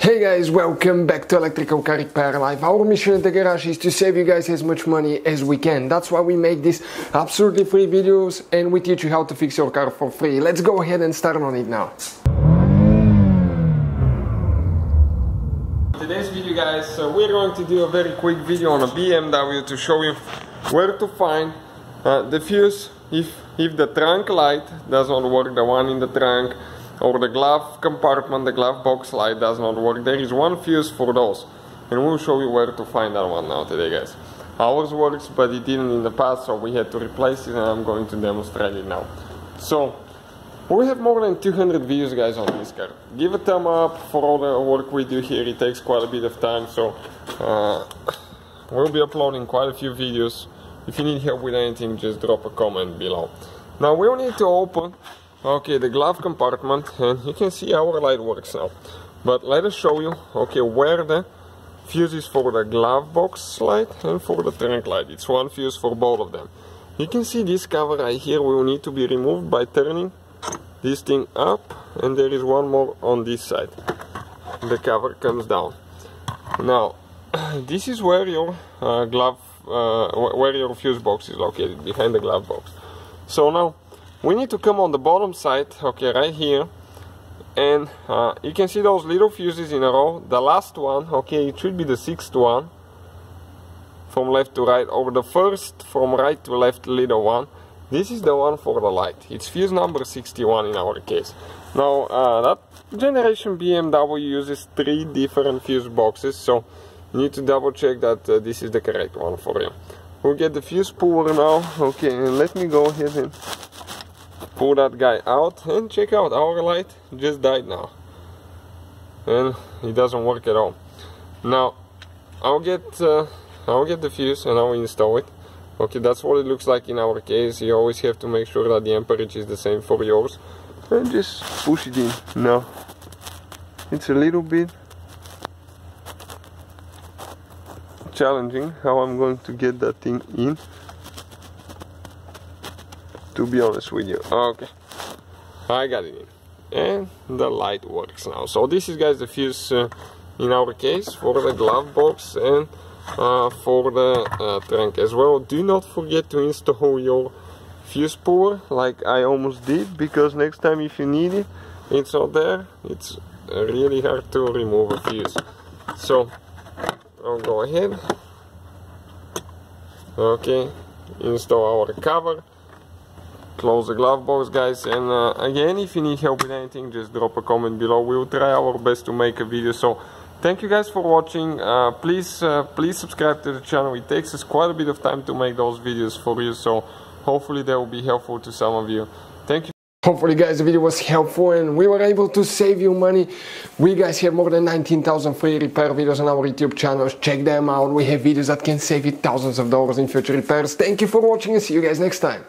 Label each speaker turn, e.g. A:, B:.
A: Hey guys, welcome back to Electrical Car Repair Live. Our mission at the garage is to save you guys as much money as we can. That's why we make these absolutely free videos and we teach you how to fix your car for free. Let's go ahead and start on it now. Today's video guys, we're going to do a very quick video on a BMW to show you where to find the fuse if the trunk light doesn't work, the one in the trunk, or the glove compartment, the glove box light does not work. There is one fuse for those, and we'll show you where to find that one now today guys. Ours works, but it didn't in the past, so we had to replace it, and I'm going to demonstrate it now. So we have more than 200 views guys on this car. Give a thumb up for all the work we do here. It takes quite a bit of time, so we'll be uploading quite a few videos. If you need help with anything, just drop a comment below. Now we'll need to open the glove compartment, and you can see our light works now. But let us show you where the fuse is for the glove box light and for the trunk light. It's one fuse for both of them. You can see this cover right here will need to be removed by turning this thing up, and there is one more on this side. The cover comes down. Now this is where your where your fuse box is located, behind the glove box. So now we need to come on the bottom side, right here, and you can see those little fuses in a row. The last one, it should be the sixth one from left to right, or the first from right to left little one. This is the one for the light. It's fuse number 61 in our case. Now that generation BMW uses 3 different fuse boxes, so you need to double check that this is the correct one for you. We'll get the fuse puller now, and let me go ahead and pull that guy out, and check out, our light just died now, and it doesn't work at all. Now I'll get the fuse and I'll install it. That's what it looks like in our case. You always have to make sure that the amperage is the same for yours, and just push it in. Now it's a little bit challenging how I'm going to get that thing in, to be honest with you. I got it in, and the light works now. So this is guys the fuse in our case for the glove box and for the trunk as well. Do not forget to install your fuse puller like I almost did, because next time if you need it, it's not there. It's really hard to remove a fuse. So I'll go ahead, install our cover, close the glove box guys, and again, if you need help with anything, just drop a comment below. We'll try our best to make a video. So thank you guys for watching. Please subscribe to the channel. It takes us quite a bit of time to make those videos for you, so hopefully they will be helpful to some of you. Thank you. Hopefully guys the video was helpful and we were able to save you money. We guys have more than 19,000 free repair videos on our YouTube channels. Check them out. We have videos that can save you thousands of dollars in future repairs. Thank you for watching and see you guys next time.